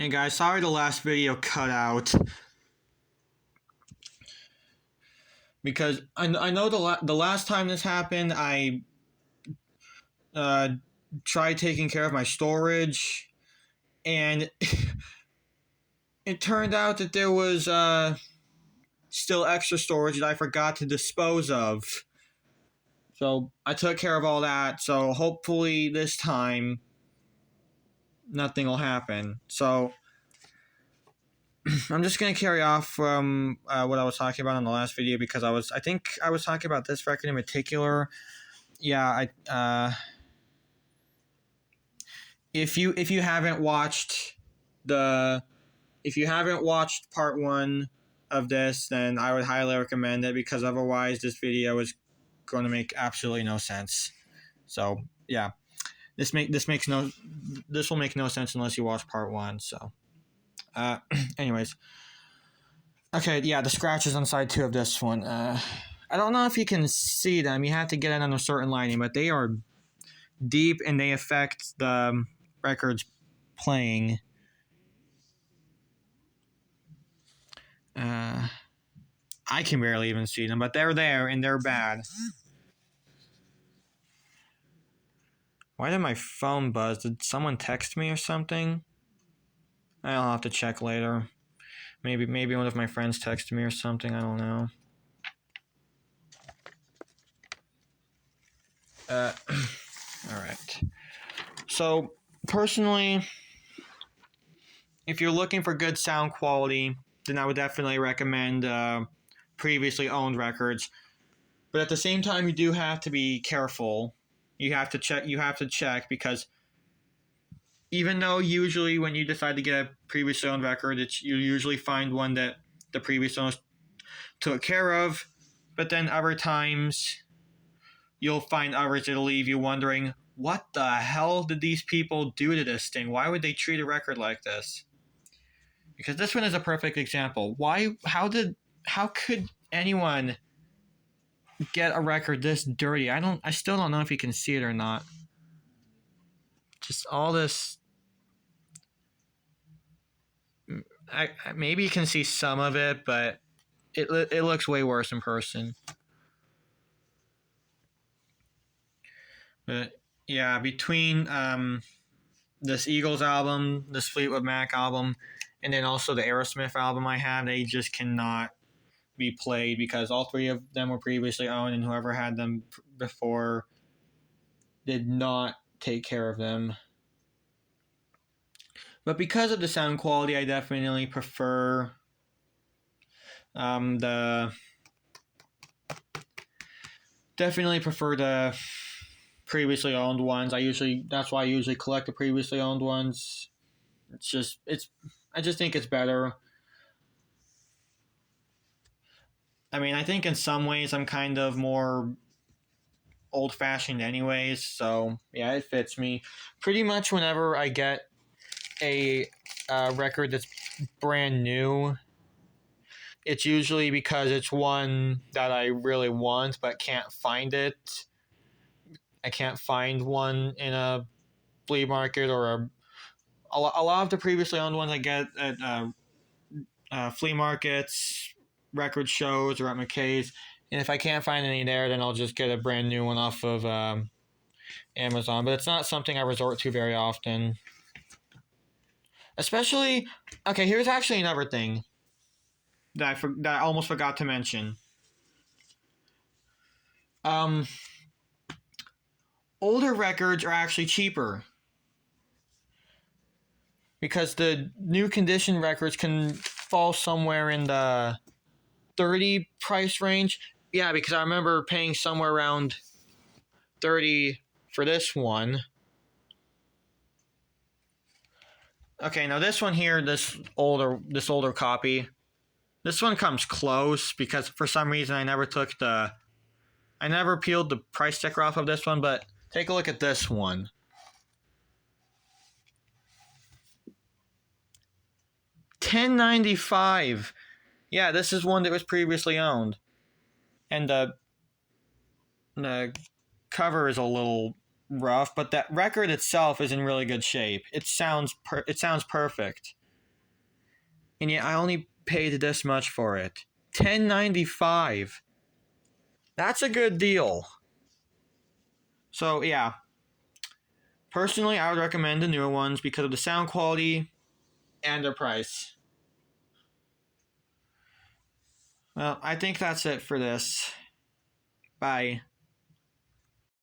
Hey guys, sorry the last video cut out because I know the last time this happened, I tried taking care of my storage, and it turned out that there was still extra storage that I forgot to dispose of. So I took care of all that. So hopefully this time nothing will happen. So I'm just gonna carry off from what I was talking about in the last video because I think I was talking about this record in particular. Yeah, if you haven't watched part one of this, then I would highly recommend it because otherwise this video is going to make absolutely no sense. So yeah, this will make no sense unless you watch part one. So, anyways, okay, yeah, the scratches on side 2 of this one. I don't know if you can see them. You have to get it on a certain lighting, but they are deep and they affect the record's playing. I can barely even see them, but they're there and they're bad. Why did my phone buzz? Did someone text me or something? I'll have to check later. Maybe one of my friends texted me or something. I don't know. All right. So personally, if you're looking for good sound quality, then I would definitely recommend previously owned records. But at the same time, you do have to be careful. You have to check because even though usually when you decide to get a previously owned record, you usually find one that the previous owners took care of. But then other times, you'll find others that'll leave you wondering, what the hell did these people do to this thing? Why would they treat a record like this? Because this one is a perfect example. How could anyone get a record this dirty? I still don't know if you can see it or not. Just all this. Maybe you can see some of it, but it looks way worse in person. But yeah, between this Eagles album, this Fleetwood Mac album, and then also the Aerosmith album I have, they just cannot be played because all 3 of them were previously owned, and whoever had them before did not take care of them. But because of the sound quality, I definitely prefer the previously owned ones. That's why I usually collect the previously owned ones. I just think it's better. I mean, I think in some ways I'm kind of more old-fashioned anyways, so yeah, it fits me. Pretty much whenever I get a record that's brand new, it's usually because it's one that I really want but can't find it. I can't find one in a flea market or a lot of the previously owned ones I get at flea markets, record shows, or at McKay's. And if I can't find any there, then I'll just get a brand new one off of Amazon. But it's not something I resort to very often. Especially, okay, here's actually another thing that I almost forgot to mention. Older records are actually cheaper because the new condition records can fall somewhere in the $30 price range. Yeah, because I remember paying somewhere around $30 for this one. Okay, now this one here, this older copy, this one comes close because for some reason I never peeled the price sticker off of this one, but take a look at this one. $10.95. Yeah, this is one that was previously owned. And the cover is a little rough, but that record itself is in really good shape. It sounds perfect. and yet I only paid this much for it. $10.95. That's a good deal. So yeah, personally, I would recommend the newer ones because of the sound quality and their price. Well, I think that's it for this. Bye.